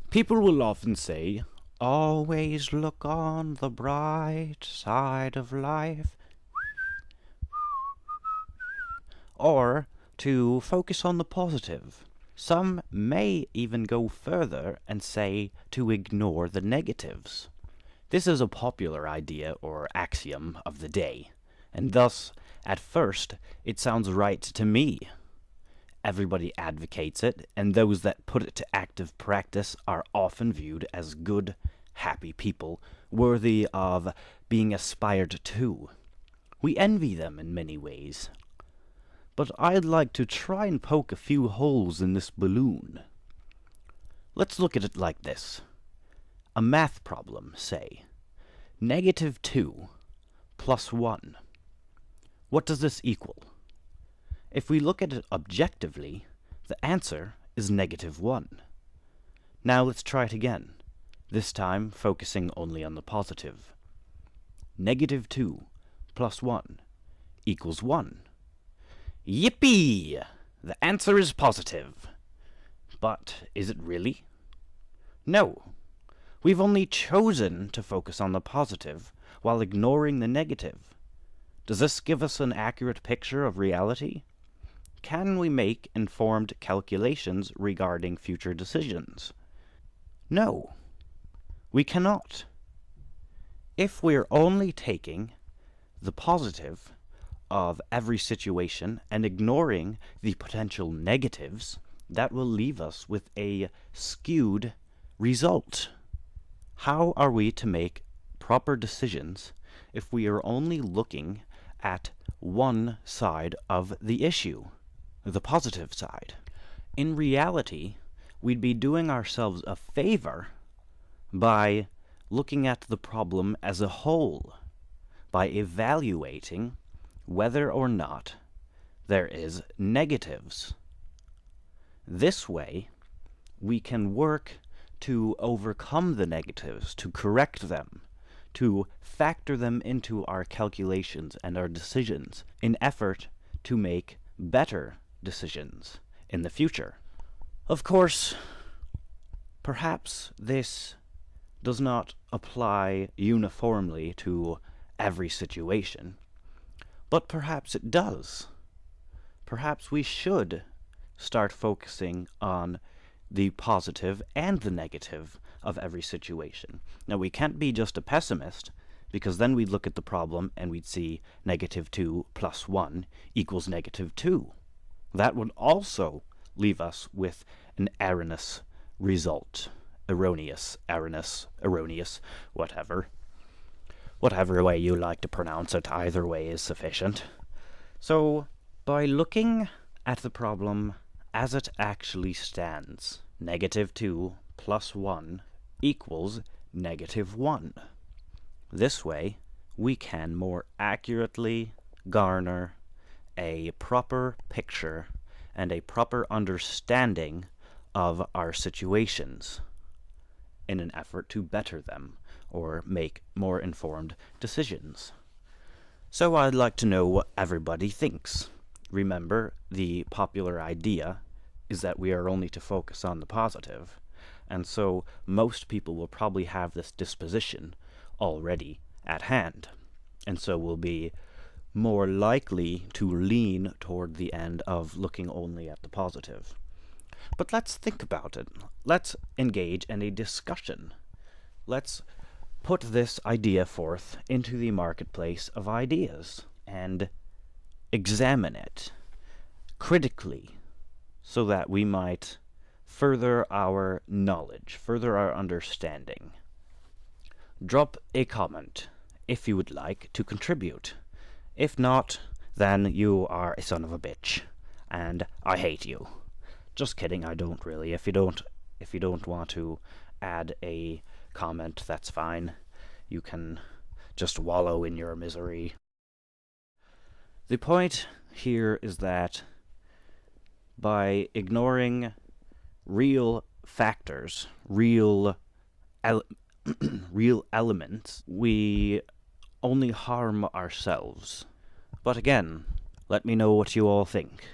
People will often say, always look on the bright side of life, or to focus on the positive. Some may even go further and say to ignore the negatives. This is a popular idea or axiom of the day, and thus, at first, it sounds right to me. Everybody advocates it, and those that put it to active practice are often viewed as good, happy people, worthy of being aspired to. We envy them in many ways. But I'd like to try and poke a few holes in this balloon. Let's look at it like this. A math problem, say. -2 plus 1. What does this equal? If we look at it objectively, the answer is -1. Now let's try it again, this time focusing only on the positive. -2 plus 1 equals 1. Yippee! The answer is positive. But is it really? No. We've only chosen to focus on the positive while ignoring the negative. Does this give us an accurate picture of reality? Can we make informed calculations regarding future decisions? No, we cannot. If we're only taking the positive of every situation and ignoring the potential negatives, that will leave us with a skewed result. How are we to make proper decisions if we are only looking at one side of the issue, the positive side? In reality, we'd be doing ourselves a favor by looking at the problem as a whole, by evaluating whether or not there is negatives. This way, we can work to overcome the negatives, to correct them, to factor them into our calculations and our decisions in effort to make better decisions in the future. Of course, perhaps this does not apply uniformly to every situation, but perhaps it does. Perhaps we should start focusing on the positive and the negative of every situation. Now, we can't be just a pessimist, because then we'd look at the problem and we'd see -2 plus 1 equals -2. That would also leave us with an erroneous result. Erroneous, whatever. Whatever way you like to pronounce it, either way is sufficient. So, by looking at the problem as it actually stands, -2 plus 1 equals -1. This way, we can more accurately garner a proper picture and a proper understanding of our situations in an effort to better them or make more informed decisions. So I'd like to know what everybody thinks. Remember, the popular idea is that we are only to focus on the positive, and so most people will probably have this disposition already at hand, and so will be more likely to lean toward the end of looking only at the positive. But let's think about it. Let's engage in a discussion. Let's put this idea forth into the marketplace of ideas and examine it critically so that we might further our knowledge, further our understanding. Drop a comment if you would like to contribute. If not, then you are a son of a bitch, and I hate you. Just kidding, I don't really. If you don't want to add a comment, that's fine. You can just wallow in your misery. The point here is that by ignoring real factors, real elements, we only harm ourselves. But again, let me know what you all think.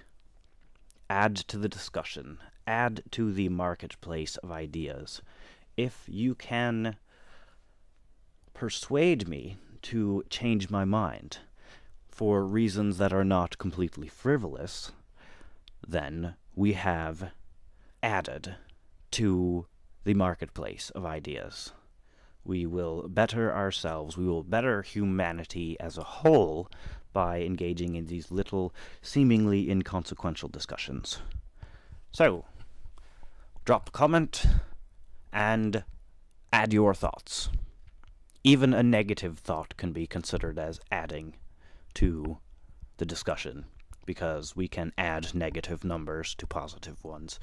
Add to the discussion. add to the marketplace of ideas. If you can persuade me to change my mind for reasons that are not completely frivolous, then we have added to the marketplace of ideas. We will better ourselves, we will better humanity as a whole by engaging in these little, seemingly inconsequential discussions. So, drop a comment and add your thoughts. Even a negative thought can be considered as adding to the discussion, because we can add negative numbers to positive ones.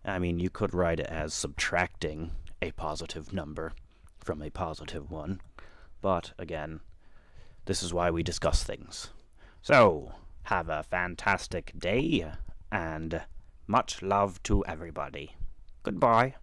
I mean, you could write it as subtracting a positive number from a positive one, but again, this is why we discuss things. So, have a fantastic day, and much love to everybody. Goodbye.